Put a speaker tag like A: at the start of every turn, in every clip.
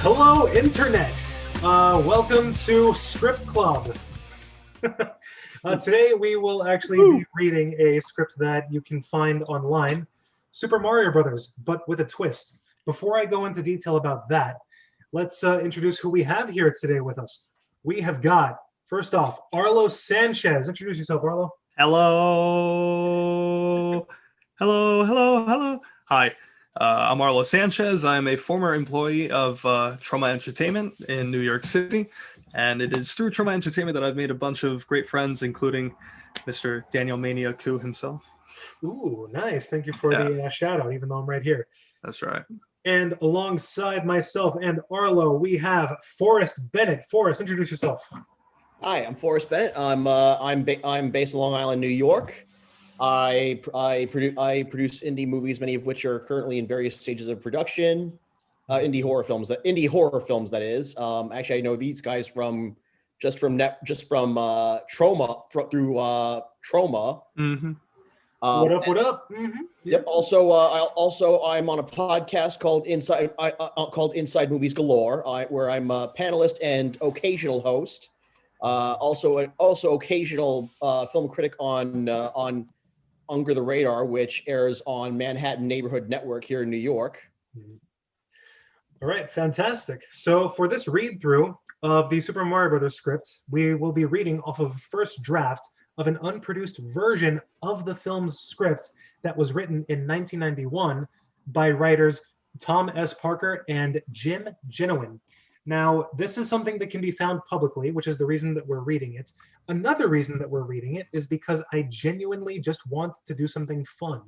A: Hello, Internet. Welcome to Script Club. Today we will actually be reading a script that you can find online, Super Mario Brothers, but with a twist. Before I go into detail about that, let's introduce who we have here today with us. We have got, first off, Arlo Sanchez. Introduce yourself, Arlo.
B: Hello. Hello. Hi, I'm Arlo Sanchez. I'm a former employee of Trauma Entertainment in New York City. And it is through Trauma Entertainment that I've made a bunch of great friends, including Mr. Daniel Mania Koo himself.
A: Ooh, nice. Thank you for the shout out, even though I'm right here.
B: That's right.
A: And alongside myself and Arlo, we have Forrest Bennett. Forrest, introduce yourself.
C: Hi, I'm Forrest Bennett. I'm based in Long Island, New York. I produce indie movies, many of which are currently in various stages of production. Indie horror films. That is. Actually, I know these guys from Trauma through Trauma.
B: Mm-hmm.
A: What up? Mm-hmm.
C: Yep. Also, I'm on a podcast called Inside Movies Galore, where I'm a panelist and occasional host. Also occasional film critic on Under the Radar, which airs on Manhattan Neighborhood Network here in New York.
A: All right, fantastic. So for this read through of the Super Mario Brothers script, we will be reading off of a first draft of an unproduced version of the film's script that was written in 1991 by writers Tom S. Parker and Jim Jennewein. Now, this is something that can be found publicly, which is the reason that we're reading it. Another reason that we're reading it is because I genuinely just want to do something fun.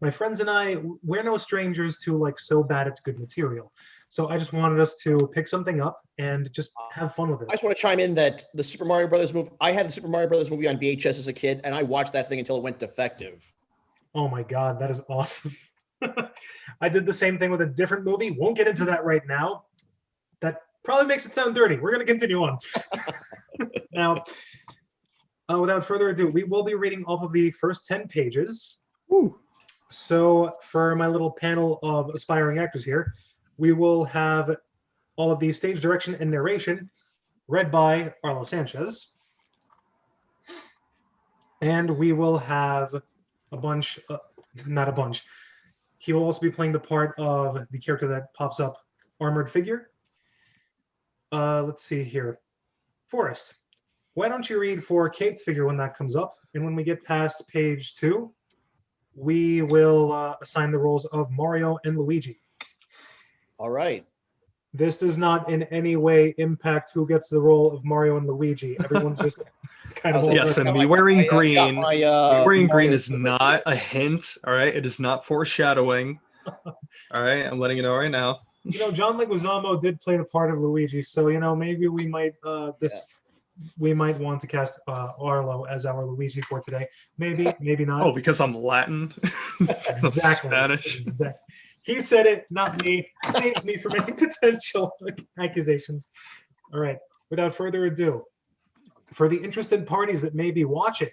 A: My friends and I, we're no strangers to like so bad it's good material. So I just wanted us to pick something up and just have fun with it.
C: I just want to chime in that the Super Mario Brothers movie, I had the Super Mario Brothers movie on VHS as a kid, and I watched that thing until it went defective.
A: Oh my God, that is awesome. I did the same thing with a different movie. Won't get into that right now. That probably makes it sound dirty. We're going to continue on. Now, without further ado, we will be reading off of the first 10 pages.
B: Woo.
A: So for my little panel of aspiring actors here, we will have all of the stage direction and narration read by Arlo Sanchez. And we will have a bunch, not a bunch. He will also be playing the part of the character that pops up, Armored Figure. Let's see here. Forrest, why don't you read for Caped Figure when that comes up? And when we get past page 2, we will assign the roles of Mario and Luigi.
C: All right.
A: This does not in any way impact who gets the role of Mario and Luigi. Everyone's just kind of...
B: Yes, and me wearing green. Wearing green
C: Mario
B: is not a hint, all right? It is not foreshadowing. All right, I'm letting you know right now.
A: You know, John Leguizamo did play the part of Luigi, so, you know, maybe we might we might want to cast Arlo as our Luigi for today. Maybe not.
B: Oh, because I'm Latin?
A: Exactly.
B: Spanish?
A: Exactly. He said it, not me. Saves me from any potential accusations. All right, without further ado, for the interested parties that may be watching,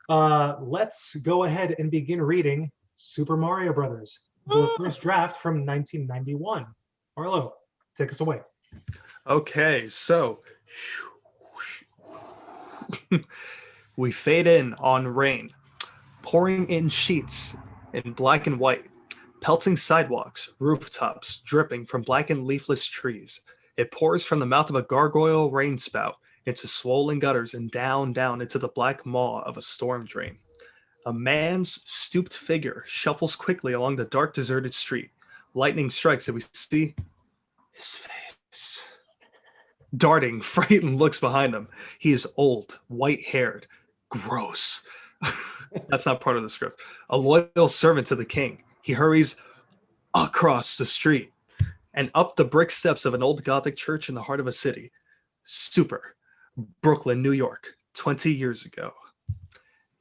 A: let's go ahead and begin reading Super Mario Brothers, the first draft from 1991. Arlo, take us away.
B: Okay, so we fade in on rain, pouring in sheets in black and white, pelting sidewalks, rooftops, dripping from blackened leafless trees. It pours from the mouth of a gargoyle rain spout into swollen gutters and down into the black maw of a storm drain. A man's stooped figure shuffles quickly along the dark, deserted street. Lightning strikes and we see his face. Darting, frightened looks behind him. He is old, white-haired, gross. That's not part of the script. A loyal servant to the king. He hurries across the street and up the brick steps of an old Gothic church in the heart of a city. Super. Brooklyn, New York, 20 years ago.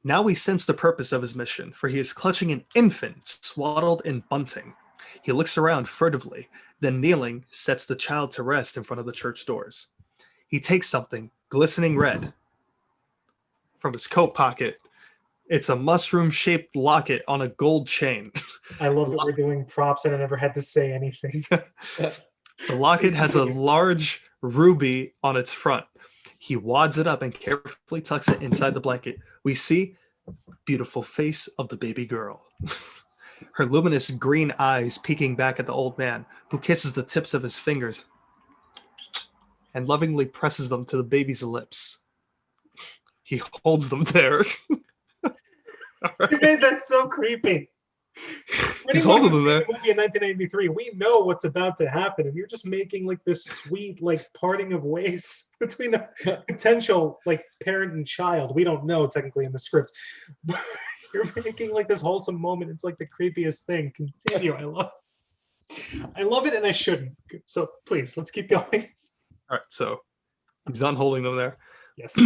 B: Now we sense the purpose of his mission, for he is clutching an infant swaddled in bunting. He looks around furtively, then kneeling, sets the child to rest in front of the church doors. He takes something, glistening red, from his coat pocket. It's a mushroom-shaped locket on a gold chain.
A: I love that we're doing props and I never had to say anything.
B: The locket has a large ruby on its front. He wads it up and carefully tucks it inside the blanket. We see beautiful face of the baby girl. Her luminous green eyes peeking back at the old man, who kisses the tips of his fingers and lovingly presses them to the baby's lips. He holds them there.
A: You made that so creepy.
B: He's
A: Anyone
B: holding
A: who's
B: them there.
A: seen the movie in 1983, we know what's about to happen, and you're just making like this sweet like parting of ways between a potential like parent and child. We don't know technically in the script, but you're making like this wholesome moment. It's like the creepiest thing. Continue. I love it, and I shouldn't. So please, let's keep going.
B: All right, so he's done holding them there.
A: Yes.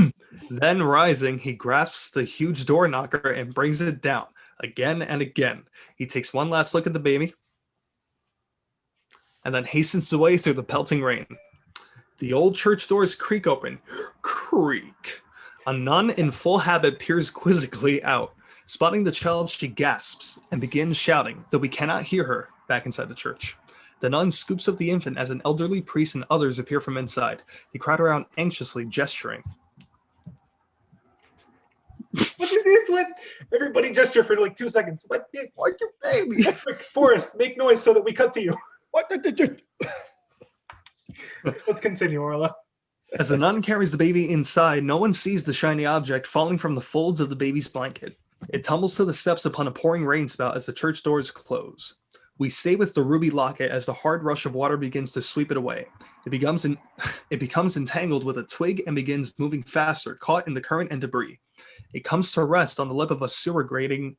B: Then rising, he grasps the huge door knocker and brings it down again and again. He takes one last look at the baby and then hastens away through the pelting rain. The old church doors creak open. Creak. A nun in full habit peers quizzically out. Spotting the child, she gasps and begins shouting, though we cannot hear her back inside the church. The nun scoops up the infant as an elderly priest and others appear from inside. They crowd around anxiously, gesturing.
A: What is this? What? Everybody gesture for like 2 seconds. What?
B: Like your baby.
A: Forrest, make noise so that we cut to you.
C: What?
A: Let's continue, Arlo.
B: As the nun carries the baby inside, no one sees the shiny object falling from the folds of the baby's blanket. It tumbles to the steps upon a pouring rain spout as the church doors close. We stay with the ruby locket as the hard rush of water begins to sweep it away. It becomes entangled with a twig and begins moving faster, caught in the current and debris. It comes to rest on the lip of a sewer grating,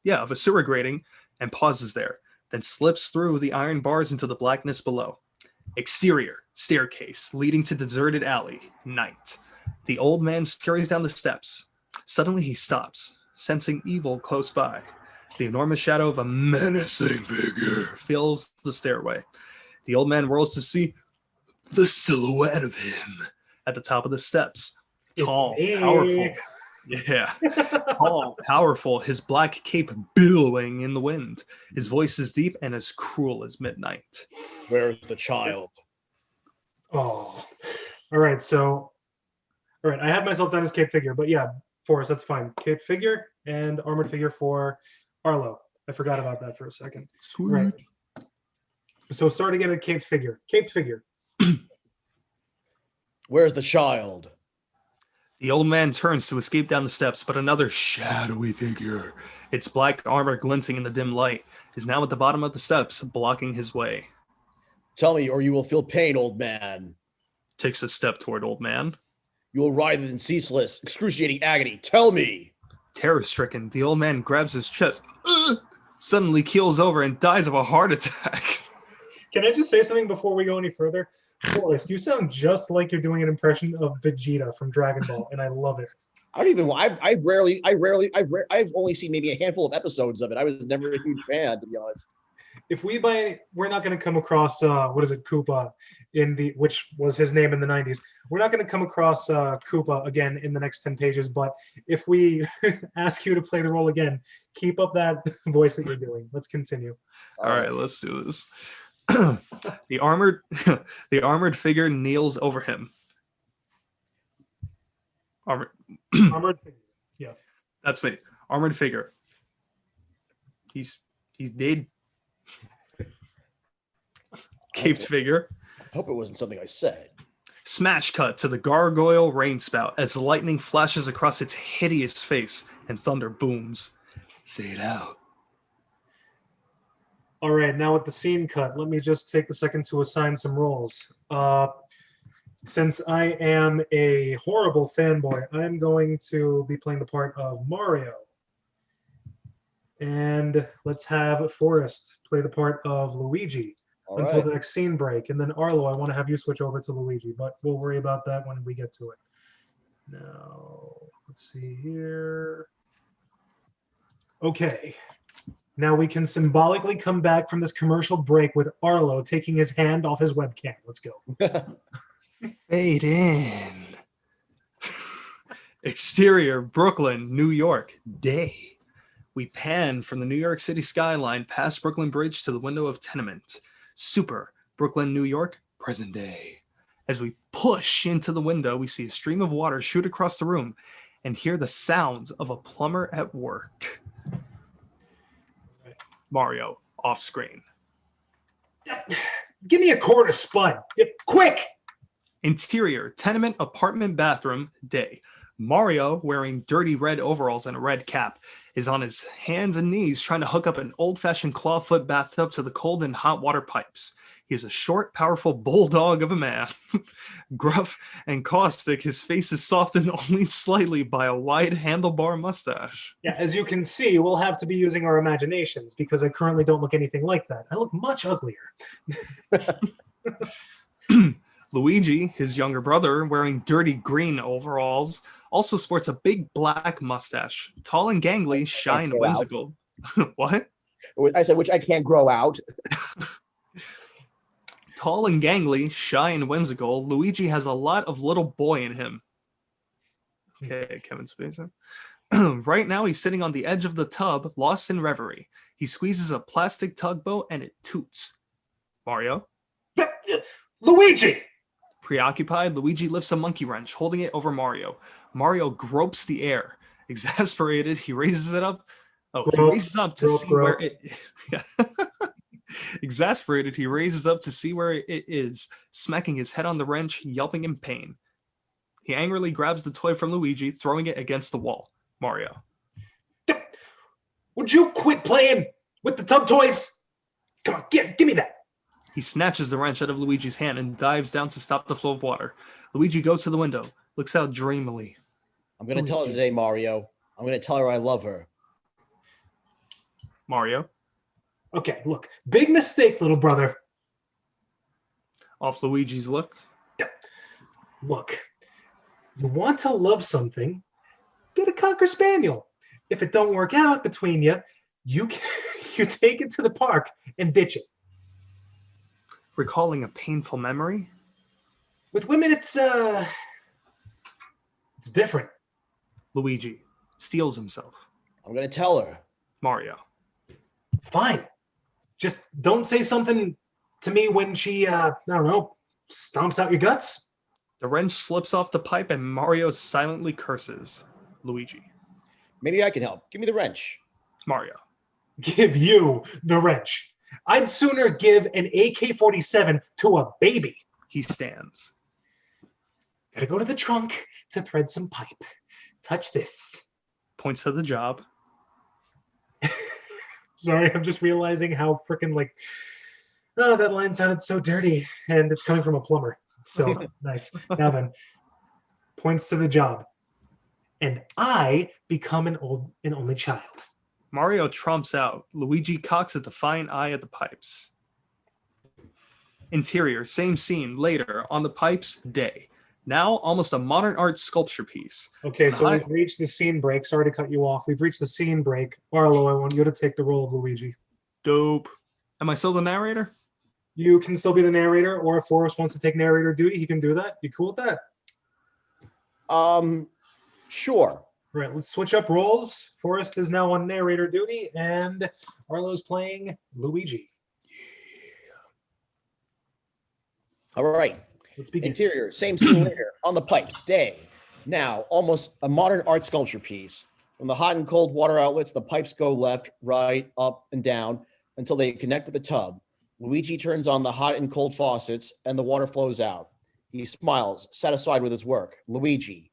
B: and pauses there, then slips through the iron bars into the blackness below. Exterior, staircase, leading to deserted alley, night. The old man scurries down the steps. Suddenly he stops, sensing evil close by. The enormous shadow of a menacing figure fills the stairway. The old man whirls to see the silhouette of him at the top of the steps. Tall, powerful. Yeah. Tall, powerful, his black cape billowing in the wind. His voice is deep and as cruel as midnight.
C: Where's the child?
A: Oh. All right, I have myself down as cape figure, but yeah, Forrest, that's fine. Cape figure and armored figure for Arlo. I forgot about that for a second.
B: Sweet.
A: Right. So start again at cape figure. Cape figure.
C: Where's the child?
B: The old man turns to escape down the steps, but another shadowy figure, its black armor glinting in the dim light, is now at the bottom of the steps, blocking his way.
C: Tell me, or you will feel pain, old man.
B: Takes a step toward old man.
C: You will writhe in ceaseless, excruciating agony. Tell me.
B: Terror-stricken, the old man grabs his chest, suddenly keels over and dies of a heart attack.
A: Can I just say something before we go any further? Forrest, you sound just like you're doing an impression of Vegeta from Dragon Ball, and I love it.
C: I don't even. I've only seen maybe a handful of episodes of it. I was never a huge fan, to be honest.
A: If we're not going to come across Koopa which was his name in the 90s. We're not going to come across Koopa again in the next 10 pages, but if we ask you to play the role again, keep up that voice that you're doing. Let's continue.
B: All right, let's do this. The armored figure kneels over him. Armored
A: figure. Yeah.
B: That's me. Armored figure. He's dead. Caped figure.
C: I hope it wasn't something I said.
B: Smash cut to the gargoyle rain spout as the lightning flashes across its hideous face and thunder booms. Fade out.
A: All right, now with the scene cut, let me just take a second to assign some roles. Since I am a horrible fanboy, I'm going to be playing the part of Mario. And let's have Forrest play the part of Luigi until the next scene break. And then Arlo, I want to have you switch over to Luigi, but we'll worry about that when we get to it. Now, let's see here. Okay. Now we can symbolically come back from this commercial break with Arlo taking his hand off his webcam. Let's go.
B: Fade in. Exterior, Brooklyn, New York, day. We pan from the New York City skyline past Brooklyn Bridge to the window of tenement. Super, Brooklyn, New York, present day. As we push into the window, we see a stream of water shoot across the room and hear the sounds of a plumber at work. Mario, off screen.
A: Give me a quart of Spud. Quick!
B: Interior, tenement apartment bathroom, day. Mario, wearing dirty red overalls and a red cap, is on his hands and knees trying to hook up an old-fashioned clawfoot bathtub to the cold and hot water pipes. He is a short, powerful bulldog of a man. Gruff and caustic, his face is softened only slightly by a wide handlebar mustache.
A: Yeah, as you can see, we'll have to be using our imaginations because I currently don't look anything like that. I look much uglier.
B: Luigi, his younger brother, wearing dirty green overalls, also sports a big black mustache. Tall and gangly, shy and whimsical. What?
C: I said, which I can't grow out.
B: Tall and gangly, shy and whimsical, Luigi has a lot of little boy in him. Okay, Kevin Spacey. Right now, he's sitting on the edge of the tub, lost in reverie. He squeezes a plastic tugboat and it toots. Mario?
A: Luigi!
B: Preoccupied, Luigi lifts a monkey wrench, holding it over Mario. Mario gropes the air. Exasperated, he raises it up. He raises up to see where it... Exasperated, he raises up to see where it is, smacking his head on the wrench, yelping in pain. He angrily grabs the toy from Luigi, throwing it against the wall. Mario.
A: Would you quit playing with the tub toys? Come on, give me that.
B: He snatches the wrench out of Luigi's hand and dives down to stop the flow of water. Luigi goes to the window, looks out dreamily.
C: I'm going to tell her today, Mario. I'm going to tell her I love her.
B: Mario.
A: Okay, look. Big mistake, little brother.
B: Off Luigi's look.
A: Look. You want to love something, get a Cocker Spaniel. If it don't work out between you, you take it to the park and ditch it.
B: Recalling a painful memory?
A: With women, it's different.
B: Luigi steels himself.
C: I'm going to tell her.
B: Mario.
A: Fine. Just don't say something to me when she, I don't know, stomps out your guts.
B: The wrench slips off the pipe and Mario silently curses. Luigi.
C: Maybe I can help. Give me the wrench.
B: Mario.
A: Give you the wrench. I'd sooner give an AK-47 to a baby.
B: He stands.
A: Gotta go to the trunk to thread some pipe. Touch this.
B: Points to the job.
A: Sorry, I'm just realizing how freaking that line sounded so dirty, and it's coming from a plumber. So nice. Now then, points to the job. And I become an only child.
B: Mario trumps out. Luigi cocks a defiant eye at the pipes. Interior, same scene, later, on the pipes, day. Now, almost a modern art sculpture piece.
A: Okay, so we've reached the scene break. Sorry to cut you off. We've reached the scene break. Arlo, I want you to take the role of Luigi.
B: Dope. Am I still the narrator?
A: You can still be the narrator, or if Forrest wants to take narrator duty, he can do that. You cool with that?
C: Sure.
A: Right, let's switch up roles. Forrest is now on narrator duty, and Arlo's playing Luigi.
C: All right.
A: Let's begin.
C: Interior, same scene later, on the pipes, day. Now, almost a modern art sculpture piece. From the hot and cold water outlets, the pipes go left, right, up, and down until they connect with the tub. Luigi turns on the hot and cold faucets, and the water flows out. He smiles, satisfied with his work. Luigi.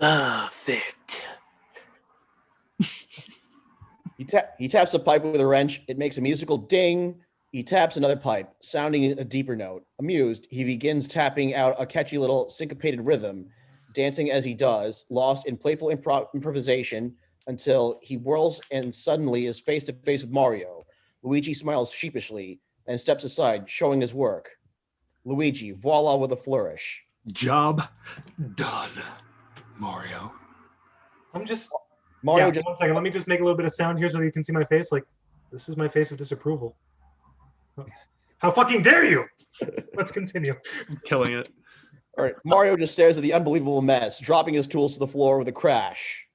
D: Perfect.
C: He taps the pipe with a wrench. It makes a musical ding. He taps another pipe, sounding a deeper note. Amused, he begins tapping out a catchy little syncopated rhythm, dancing as he does, lost in playful improvisation until he whirls and suddenly is face to face with Mario. Luigi smiles sheepishly and steps aside, showing his work. Luigi, voila with a flourish.
B: Job done, Mario.
C: Mario.
A: One second. Let me just make a little bit of sound here so that you can see my face. This is my face of disapproval. How fucking dare you? Let's continue.
B: Killing it.
C: All right. Mario just stares at the unbelievable mess, dropping his tools to the floor with a crash.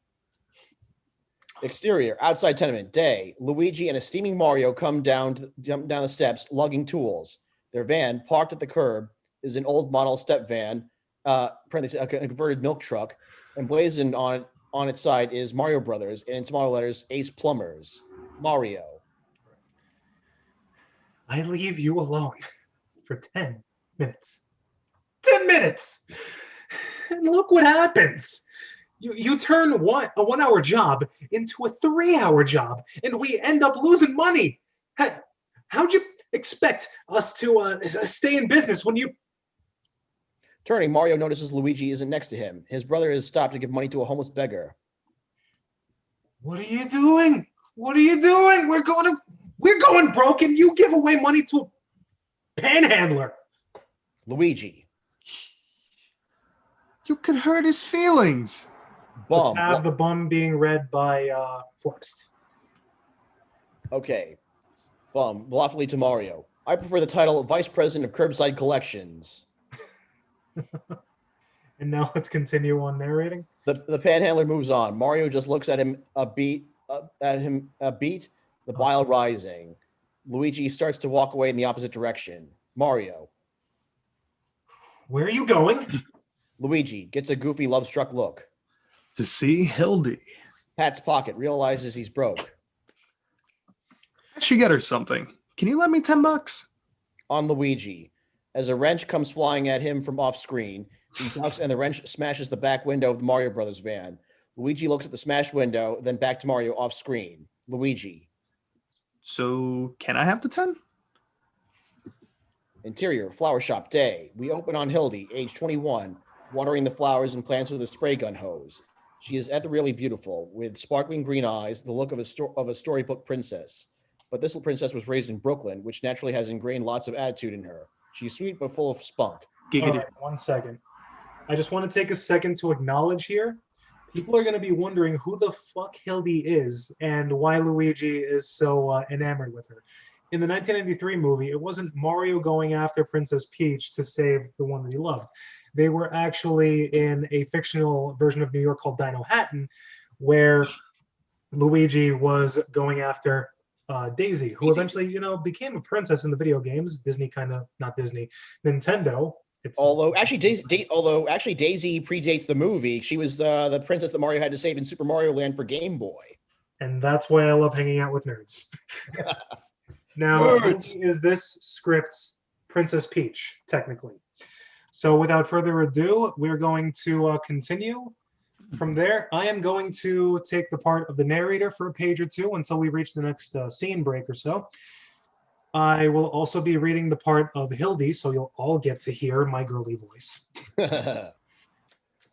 C: Exterior, outside tenement, day. Luigi and a steaming Mario jump down the steps, lugging tools. Their van, parked at the curb, is an old model step van, parentheses, a converted milk truck, and blazoned on its side is Mario Brothers, and in smaller letters, Ace Plumbers. Mario.
A: I leave you alone for 10 minutes. 10 minutes! And look what happens. You turn a 1 hour job into a 3 hour job, and we end up losing money. How'd you expect us to stay in business when you...
C: Turning, Mario notices Luigi isn't next to him. His brother has stopped to give money to a homeless beggar.
A: What are you doing? What are you doing? We're going broke, and you give away money to a panhandler.
C: Luigi.
B: You could hurt his feelings.
A: Let's have the bum being read by Forrest.
C: Okay. Bum, lawfully to Mario. I prefer the title Vice President of Curbside Collections.
A: And now let's continue on narrating.
C: The panhandler moves on. Mario just looks at him a beat, the bile rising. Luigi starts to walk away in the opposite direction. Mario.
A: Where are you going?
C: Luigi gets a goofy, love-struck look.
B: To see Hildy.
C: Pat's pocket, realizes he's broke.
B: I should get her something. Can you lend me $10?
C: On Luigi. As a wrench comes flying at him from off-screen, he ducks and the wrench smashes the back window of the Mario Brothers van. Luigi looks at the smashed window, then back to Mario off-screen. Luigi.
B: So, can I have the 10?
C: Interior, flower shop, day. We open on Hildy, age 21, watering the flowers and plants with a spray gun hose. She is ethereally beautiful, with sparkling green eyes, the look of a storybook princess. But this little princess was raised in Brooklyn, which naturally has ingrained lots of attitude in her. She's sweet but full of spunk.
A: All right, 1 second. I just want to take a second to acknowledge here. People are going to be wondering who the fuck Hildy is and why Luigi is so enamored with her. In the 1993 movie, it wasn't Mario going after Princess Peach to save the one that he loved. They were actually in a fictional version of New York called Dino Hatton, where Luigi was going after Daisy, who eventually, became a princess in the video games. Disney not Disney, Nintendo.
C: Although Daisy predates the movie. She was the princess that Mario had to save in Super Mario Land for Game Boy.
A: And that's why I love hanging out with nerds. Now, is this script's Princess Peach, technically? So without further ado, we're going to continue from there. I am going to take the part of the narrator for a page or two until we reach the next scene break or so. I will also be reading the part of Hildy, so you'll all get to hear my girly voice.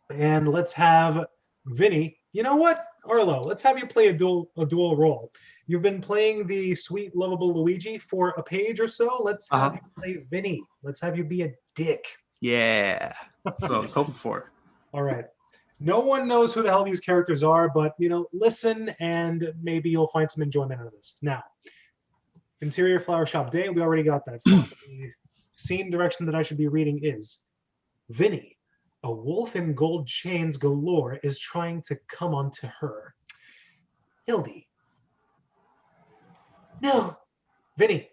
A: And let's have Vinny. You know what, Arlo? Let's have you play a dual role. You've been playing the sweet, lovable Luigi for a page or so. Let's have you play Vinny. Let's have you be a dick.
B: Yeah. That's what I was hoping for.
A: All right. No one knows who the hell these characters are, but, listen and maybe you'll find some enjoyment out of this. Now, interior flower shop day, we already got that. The scene direction that I should be reading is Vinny, a wolf in gold chains galore, is trying to come onto her. Hildy. No. Vinny,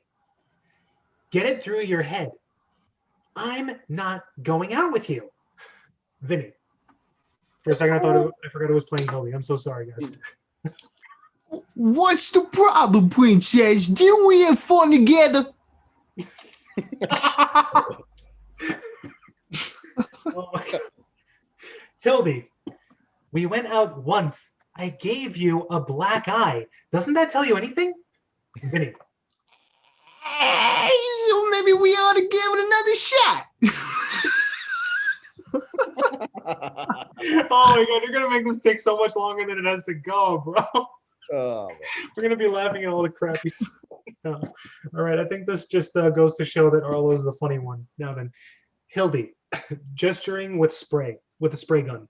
A: get it through your head. I'm not going out with you. Vinny. For a second, I forgot it was playing Hildy. I'm so sorry, guys.
D: What's the problem, princess? Didn't we have fun together?
A: Oh my God. Hildy, we went out once. I gave you a black eye. Doesn't that tell you anything? Vinny.
D: So maybe we ought to give it another shot.
A: Oh my God, you're going to make this take so much longer than it has to go, bro.
C: Oh,
A: We're going to be laughing at all the crappy stuff. All right, I think this just goes to show that Arlo is the funny one. Now then, Hildy, gesturing with a spray gun.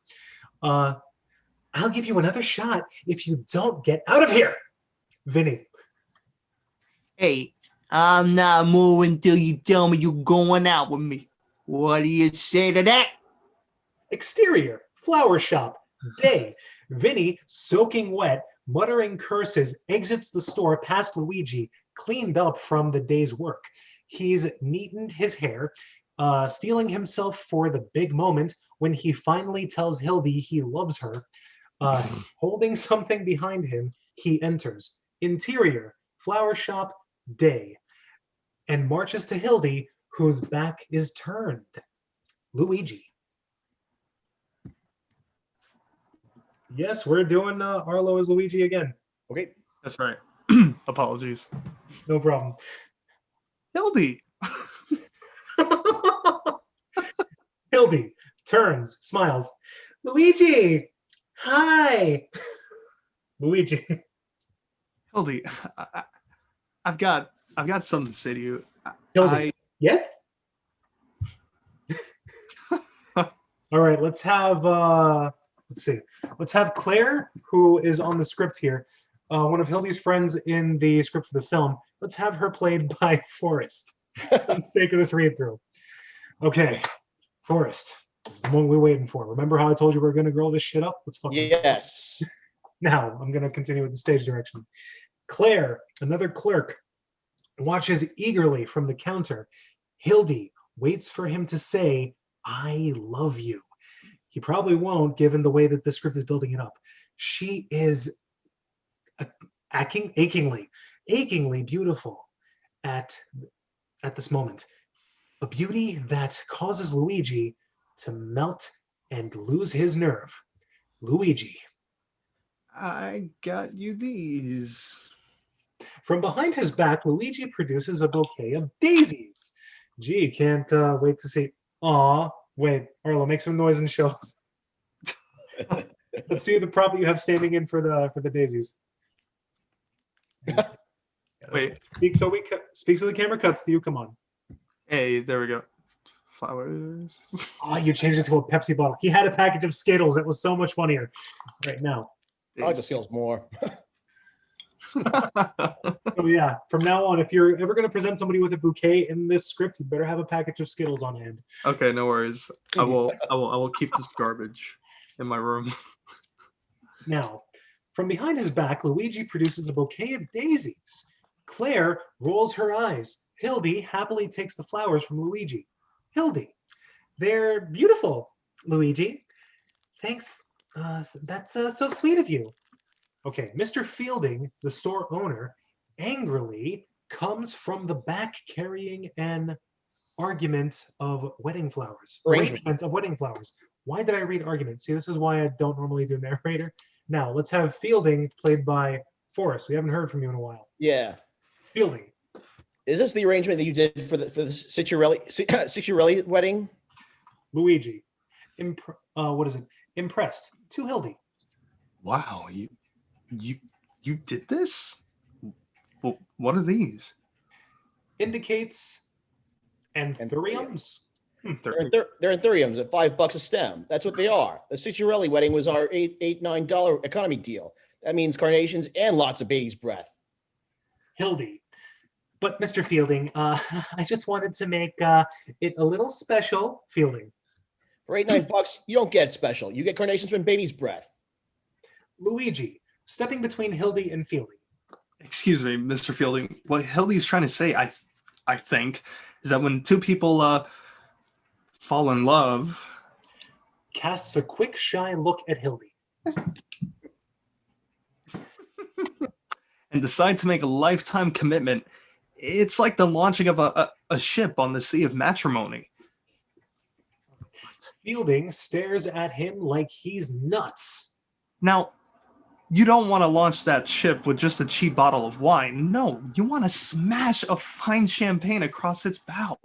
A: I'll give you another shot if you don't get out of here. Vinny.
D: Hey, I'm not moving till you tell me you're going out with me. What do you say to that?
A: Exterior, flower shop, day. Vinny, soaking wet, muttering curses, exits the store past Luigi, cleaned up from the day's work. He's neatened his hair, steeling himself for the big moment when he finally tells Hildy he loves her. Holding something behind him, he enters. Interior, flower shop, day, and marches to Hildy, whose back is turned. Luigi. Yes, we're doing Arlo as Luigi again.
C: Okay.
B: That's right. Apologies.
A: No problem.
B: Hildy.
A: Hildy turns, smiles. Luigi! Hi! Luigi.
B: Hildy, I've got something to say to you.
A: Hildy. Yes? All right, let's have let's have Claire, who is on the script here, one of Hildy's friends in the script for the film. Let's have her played by Forrest for the sake of this read through. Okay, Forrest, this is the one we're waiting for. Remember how I told you we were gonna grow this shit up? Let's fucking
C: Yes.
A: Now I'm gonna continue with the stage direction. Claire, another clerk, watches eagerly from the counter. Hildy waits for him to say, "I love you." He probably won't, given the way that the script is building it up. She is achingly beautiful at this moment. A beauty that causes Luigi to melt and lose his nerve. Luigi.
B: I got you these.
A: From behind his back, Luigi produces a bouquet of daisies. Gee, can't wait to see. Aw, wait, Arlo, make some noise and show. Let's see the prop that you have standing in for the daisies.
B: Wait.
A: Speak so the camera cuts to you. Come on.
B: Hey, there we go. Flowers.
A: Oh, you changed it to a Pepsi bottle. He had a package of Skittles that was so much funnier. Right now.
C: I like the skills more.
A: So yeah, from now on, if you're ever going to present somebody with a bouquet in this script, you better have a package of Skittles on hand.
B: Okay, no worries. I will keep this garbage in my room.
A: Now, from behind his back, Luigi produces a bouquet of daisies. Claire rolls her eyes. Hildy happily takes the flowers from Luigi. Hildy, they're beautiful, Luigi. Thanks. That's so sweet of you. Okay, Mr. Fielding, the store owner, angrily comes from the back carrying an argument of wedding flowers. Arrangement of wedding flowers. Why did I read argument? See, this is why I don't normally do narrator. Now, let's have Fielding played by Forrest. We haven't heard from you in a while.
C: Yeah.
A: Fielding.
C: Is this the arrangement that you did for the Cicciarelli wedding?
A: Luigi. What is it? Impressed. To Hildy.
B: Wow, you did this? Well, what are these?
A: Indicates anthuriums.
C: They're anthuriums at $5 a stem. That's what they are. The Cicciarelli wedding was our $9 economy deal. That means carnations and lots of baby's breath.
A: Hildy. But Mr. Fielding, I just wanted to make it a little special. Fielding.
C: For $8-9, you don't get special. You get carnations from baby's breath.
A: Luigi, stepping between Hildy and Fielding.
B: Excuse me, Mr. Fielding. What Hildy's trying to say, I think, is that when two people fall in love,
A: casts a quick, shy look at Hildy.
B: and decide to make a lifetime commitment, it's like the launching of a ship on the sea of matrimony.
A: Fielding stares at him like he's nuts.
B: Now, you don't want to launch that ship with just a cheap bottle of wine. No, you want to smash a fine champagne across its bow.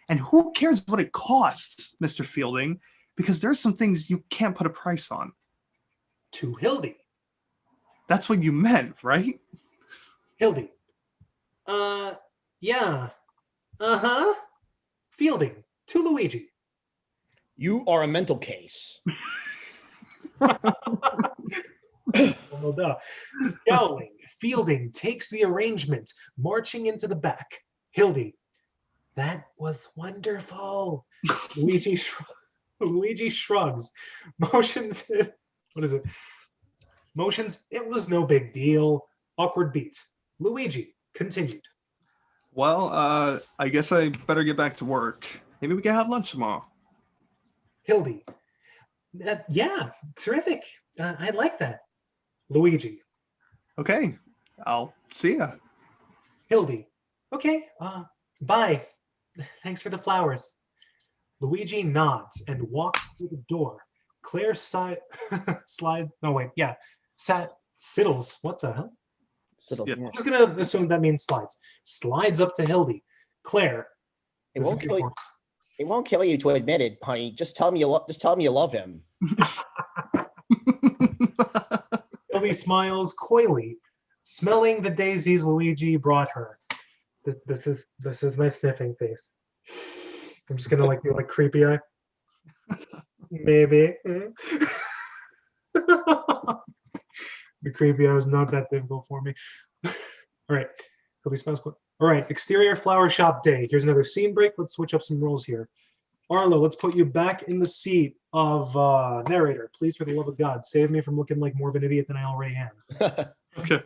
B: And who cares what it costs, Mr. Fielding? Because there's some things you can't put a price on.
A: To Hildy.
B: That's what you meant, right?
A: Hildy. Yeah. Uh-huh. Fielding. To Luigi.
C: You are a mental case.
A: Oh, duh. Scowling, Fielding takes the arrangement, marching into the back. Hildy. That was wonderful. Luigi shrugs, motions. What is it? Motions, it was no big deal. Awkward beat. Luigi, continued.
B: Well, I guess I better get back to work. Maybe we can have lunch tomorrow.
A: Hildy, yeah, terrific. I like that. Luigi,
B: Okay, I'll see ya.
A: Hildy, okay, bye. Thanks for the flowers. Luigi nods and walks through the door. Claire slide. No, wait, yeah. Siddles. What the hell?
C: Siddles,
B: Yeah.
C: yeah.
A: I'm just gonna assume that means slides. Slides up to Hildy. Claire.
C: It
A: this
C: won't
A: is your
C: kill you.
A: part.
C: It won't kill you to admit it, honey. Just tell me you love him.
A: Hildy smiles coyly, smelling the daisies Luigi brought her. This is my sniffing face. I'm just gonna do creepy eye. Maybe. The creepy eye was not that difficult for me. All right. Hildy smiles coyly. All right. Exterior flower shop day. Here's another scene break. Let's switch up some roles here. Arlo, let's put you back in the seat of narrator. Please, for the love of God, save me from looking like more of an idiot than I already am.
B: Okay.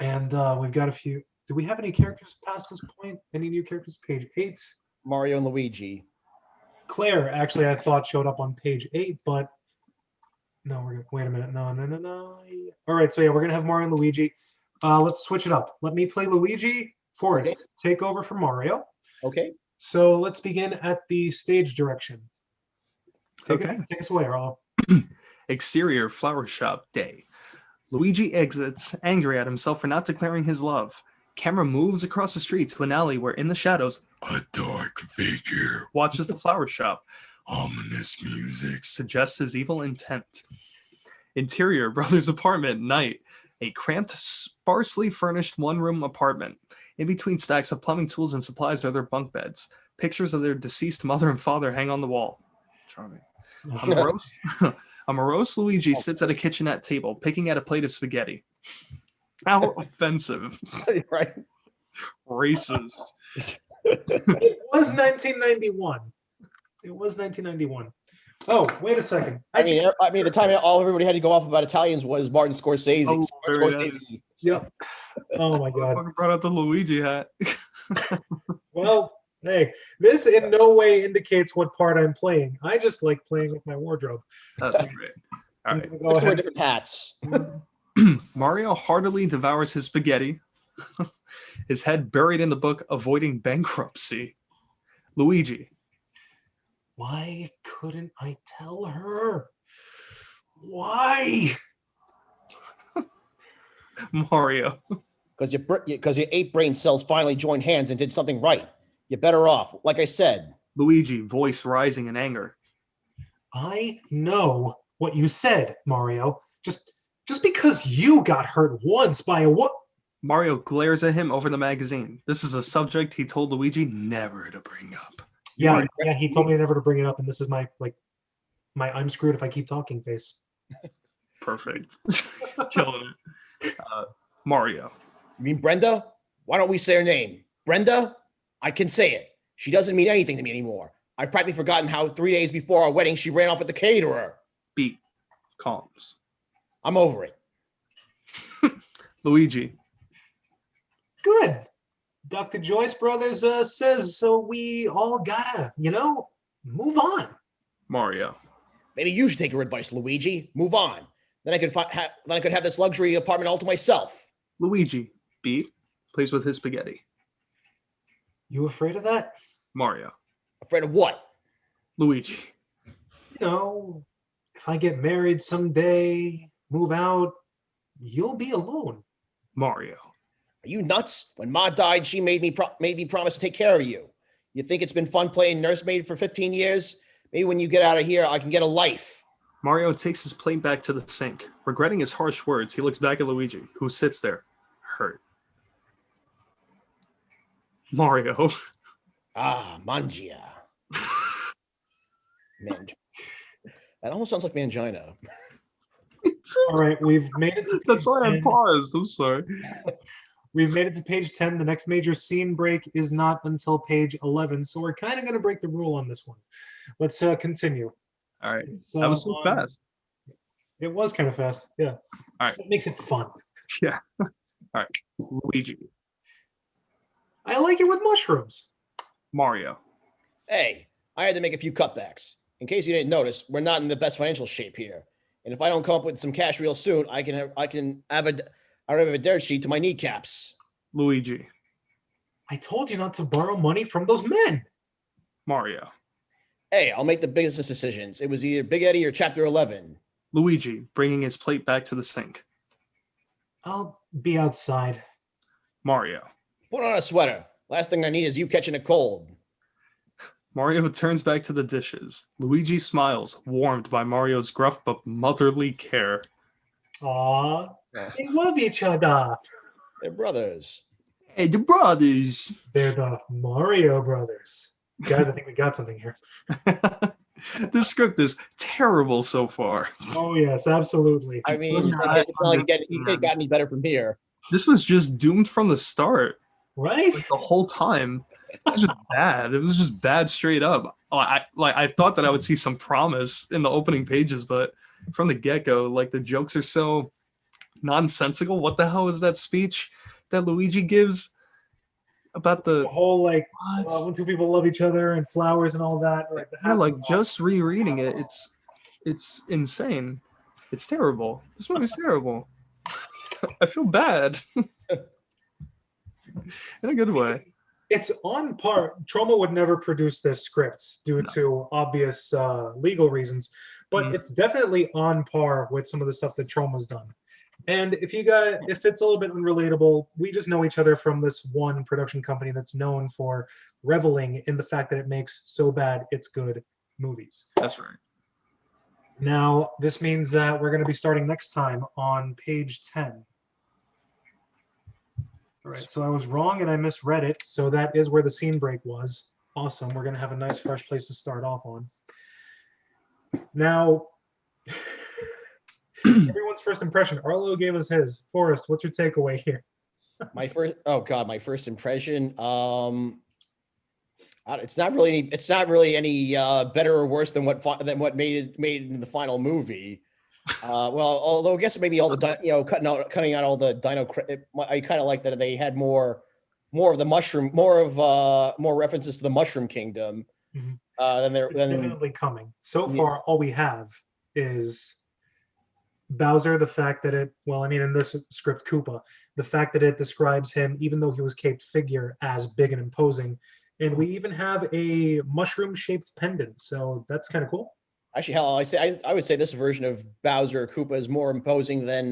A: And we've got a few. Do we have any characters past this point? Any new characters? Page 8.
C: Mario and Luigi.
A: Claire, actually, I thought showed up on page 8, but no, wait a minute. No. All right, so yeah, we're gonna have Mario and Luigi. Let's switch it up. Let me play Luigi. Forrest,
C: Okay.
A: take over for Mario.
C: Okay.
A: So let's begin at the stage direction. Take us away, Arlo.
B: Exterior flower shop day. Luigi exits, angry at himself for not declaring his love. Camera moves across the street to an alley where, in the shadows,
E: A dark figure.
B: watches the flower shop.
E: Ominous music.
B: Suggests his evil intent. Interior, brother's apartment, night. A cramped, sparsely furnished one-room apartment. In between stacks of plumbing tools and supplies are their bunk beds. Pictures of their deceased mother and father hang on the wall. Charming. A morose Luigi sits at a kitchenette table, picking at a plate of spaghetti. How offensive.
C: Right.
B: Racist.
A: It was 1991. It was 1991. Oh, wait a second.
C: I mean, the time everybody had to go off about Italians was Martin Scorsese.
B: Oh, there it
C: Scorsese.
A: Yep. Oh my God.
B: Fucking brought out the Luigi hat.
A: Well, hey, this in no way indicates what part I'm playing. I just like playing with my wardrobe.
B: That's great. All
A: I'm
B: right.
A: gonna go
C: Let's wear
A: ahead.
C: different hats.
B: Mario heartily devours his spaghetti, his head buried in the book Avoiding Bankruptcy. Luigi.
A: Why couldn't I tell her? Why?
B: Mario.
C: Because your 8 brain cells finally joined hands and did something right. You're better off. Like I said.
B: Luigi, voice rising in anger.
A: I know what you said, Mario. Just because you got hurt once by a what?
B: Mario glares at him over the magazine. This is a subject he told Luigi never to bring up.
A: Yeah, he told me never to bring it up, and this is my I'm screwed if I keep talking face.
B: Perfect. Killing it. Mario.
C: You mean Brenda? Why don't we say her name? Brenda? I can say it. She doesn't mean anything to me anymore. I've practically forgotten how 3 days before our wedding, she ran off with the caterer.
B: Beat. Calms.
C: I'm over it.
B: Luigi.
A: Good. Dr. Joyce Brothers says so. We all gotta, move on.
B: Mario.
C: Maybe you should take her advice, Luigi. Move on. Then I could have this luxury apartment all to myself.
B: Luigi. Beat. Plays with his spaghetti.
A: You afraid of that?
B: Mario.
C: Afraid of what?
B: Luigi.
A: If I get married someday, move out, you'll be alone.
B: Mario.
C: Are you nuts? When Ma died, she made me promise to take care of you. You think it's been fun playing nursemaid for 15 years? Maybe when you get out of here, I can get a life.
B: Mario takes his plate back to the sink. Regretting his harsh words, he looks back at Luigi, who sits there, hurt. Mario.
C: Ah, Mangia. Man, that almost sounds like mangina.
A: All right, we've made it to
B: That's
A: page
B: why I
A: 10.
B: paused. I'm sorry.
A: We've made it to page 10. The next major scene break is not until page 11, so we're kind of going to break the rule on this one. Let's continue.
B: All right.
A: It's,
B: That was so
A: on
B: fast.
A: It was kind of fast. Yeah.
B: All right.
A: It makes it fun.
B: Yeah. All right. Luigi.
A: I like it with mushrooms.
B: Mario.
C: Hey, I had to make a few cutbacks. In case you didn't notice, we're not in the best financial shape here. And if I don't come up with some cash real soon, I can have a dirt sheet to my kneecaps.
B: Luigi.
A: I told you not to borrow money from those men.
B: Mario.
C: Hey, I'll make the business decisions. It was either Big Eddie or Chapter 11.
B: Luigi, bringing his plate back to the sink.
A: I'll be outside.
B: Mario.
C: Put on a sweater. Last thing I need is you catching a cold.
B: Mario turns back to the dishes. Luigi smiles, warmed by Mario's gruff but motherly care.
A: Aw, they love each other.
C: They're brothers.
D: Hey, the brothers.
A: They're the Mario brothers. Guys, I think we got something here.
B: This script is terrible so far.
A: Oh, yes, absolutely.
C: I mean,
B: Nice.
C: it's not like it got any better from here.
B: This was just doomed from the start.
A: Right?
B: Like, the whole time. It was just bad. It was just bad straight up. I thought that I would see some promise in the opening pages, but from the get-go, like, the jokes are so nonsensical. What the hell is that speech that Luigi gives about
A: The
B: the
A: whole, like,
B: what?
A: when two people love each other and flowers and all that. Like,
B: Yeah, like, just rereading it, it's insane. It's terrible. This movie's terrible. I feel bad. In a good way.
A: It's on par. Trauma would never produce this script due to obvious legal reasons, but
B: Mhm.
A: it's definitely on par with some of the stuff that Trauma's done. And if it's a little bit unrelatable, we just know each other from this one production company that's known for reveling in the fact that it makes so bad it's good movies.
B: That's right.
A: Now, this means that we're going to be starting next time on page 10. All right, so I was wrong and I misread it. So that is where the scene break was. Awesome. We're going to have a nice, fresh place to start off on. Now, everyone's first impression. Arlo gave us his. Forrest, what's your takeaway here?
C: My first impression. It's not really any better or worse than what made it in the final movie. Well, although I guess maybe all the cutting out all the dino. I kind of like that they had more of the mushroom, more references to the Mushroom Kingdom.
A: Mhm.
C: Than
A: It's
C: than
A: definitely coming. So
C: Yeah.
A: far, all we have is Bowser, the fact that in this script, Koopa, the fact that it describes him, even though he was caped figure, as big and imposing. And we even have a mushroom-shaped pendant. So that's kind of cool.
C: Actually, hell, I would say this version of Bowser Koopa is more imposing than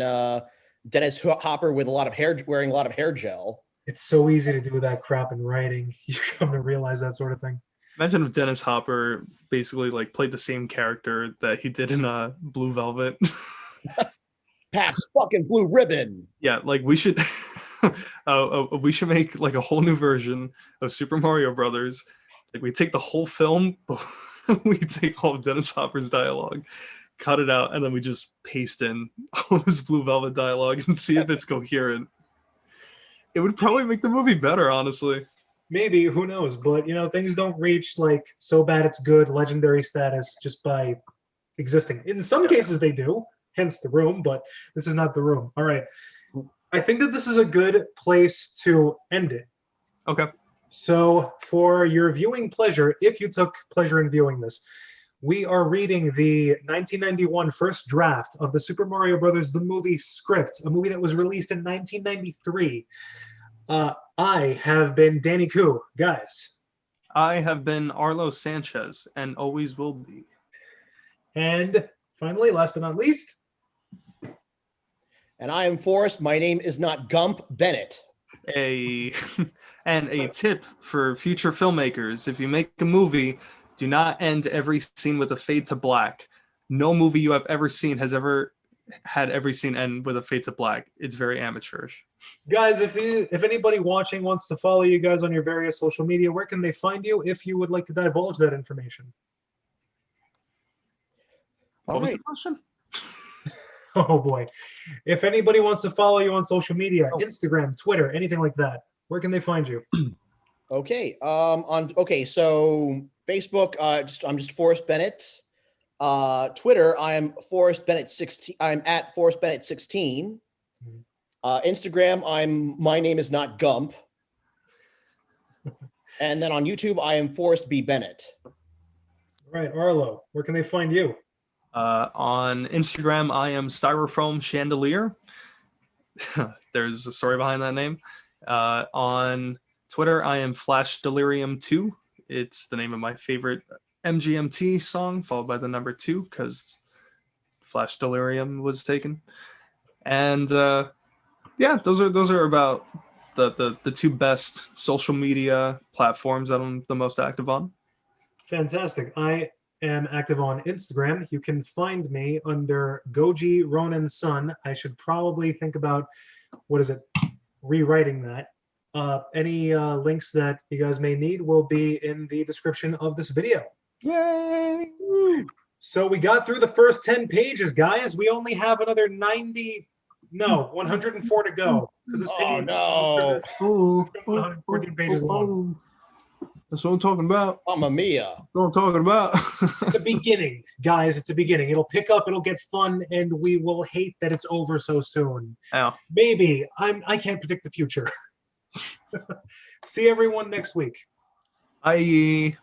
C: Dennis Hopper with wearing a lot of hair gel.
A: It's so easy to do that crap in writing. You come to realize that sort of thing.
B: Imagine if Dennis Hopper basically like played the same character that he did in Blue Velvet.
C: Pax fucking Blue Ribbon.
B: Yeah, like we should make like a whole new version of Super Mario Brothers. Like we take the whole film, but we take all of Dennis Hopper's dialogue, cut it out, and then we just paste in all his Blue Velvet dialogue and see if it's coherent. It would probably make the movie better, honestly.
A: Maybe, who knows? But things don't reach like so bad it's good legendary status just by existing. In some cases they do, hence The Room, but this is not The Room. All right. I think that this is a good place to end it.
B: Okay.
A: So for your viewing pleasure, if you took pleasure in viewing this, we are reading the 1991 first draft of the Super Mario Brothers the movie script, a movie that was released in 1993. I have been Danny Koo. Guys.
B: I have been Arlo Sanchez and always will be.
A: And finally, last but not least,
C: And I am Forrest. My name is not Gump Bennett.
B: And a tip for future filmmakers: if you make a movie, do not end every scene with a fade to black. No movie you have ever seen has ever had every scene end with a fade to black. It's very amateurish.
A: guys, if anybody watching wants to follow you guys on your various social media, where can they find you if you would like to divulge that information?
B: What was the question?
A: Oh boy. If anybody wants to follow you on social media, Instagram, Twitter, anything like that, where can they find you?
C: Okay. So Facebook, I'm just Forrest Bennett. Twitter, I'm Forrest Bennett 16. I'm at Forrest Bennett 16. Instagram, my name is not Gump. And then on YouTube, I am Forrest B. Bennett.
A: All right, Arlo, where can they find you?
B: On Instagram, I am Styrofoam Chandelier. There's a story behind that name. On Twitter, I am Flash Delirium 2. It's the name of my favorite MGMT song, followed by the number 2, because Flash Delirium was taken. And yeah, those are about the two best social media platforms that I'm the most active on.
A: Fantastic. I am active on Instagram. You can find me under Goji Ronin Sun. I should probably think about, rewriting that. Any links that you guys may need will be in the description of this video.
B: Yay!
A: So we got through the first 10 pages, guys. We only have another 104 to go.
C: Oh, no.
A: This 114 pages long.
B: That's what I'm talking about.
C: Mamma mia.
B: That's what I'm talking about.
A: It's a beginning, guys. It's a beginning. It'll pick up. It'll get fun, and we will hate that it's over so soon.
B: Oh.
A: Maybe. I can't predict the future. See everyone next week.
B: Bye.